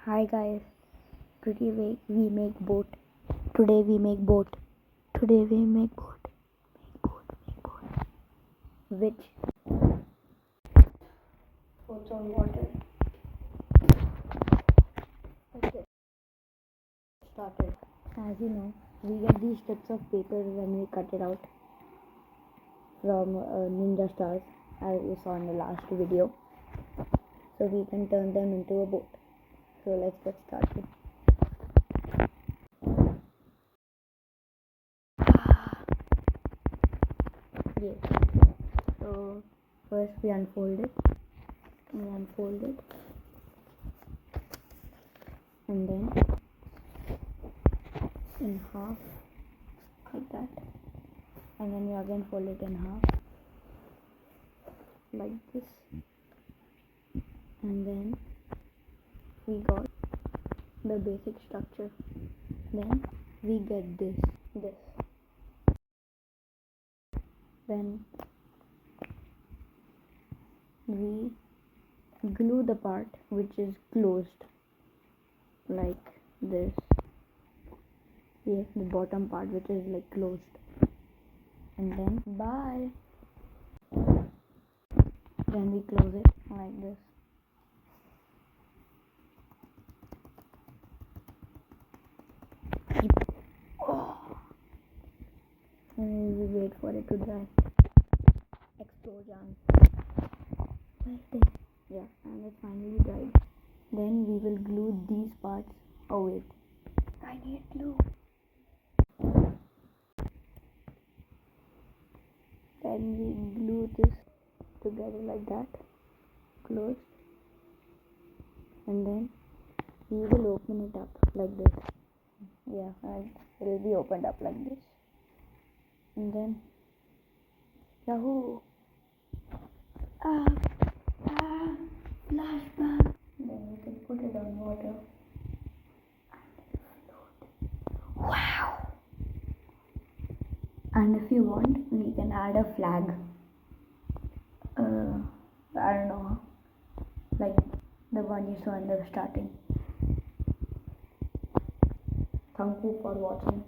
Hi guys, today we make boat. Today we make boat. Today we make boat. Make boat. Which floats on water. Let's get started. As you know, we get these strips of paper when we cut it out from Ninja Stars, as you saw in the last video. So we can turn them into a boat. So let's get started. Yes. So first we unfold it. And then in half like that, and then you again fold it in half like this, and then we got the basic structure. Then we get this. Then we glue the part which is closed like this. Yes, the bottom part which is like closed, and then then we close it like this. And we wait for it to dry. Explosion. Yeah, and it finally dried. Then we will glue these parts. Oh wait, I need glue. Then we glue this together like that, closed, and then we will open it up like this. Yeah, and it will be opened up like this, and then Yahoo! Flashback. Then we can put it on water. Wow! And if you want, we can add a flag. I don't know, like the one you saw in the starting. Thank you for watching.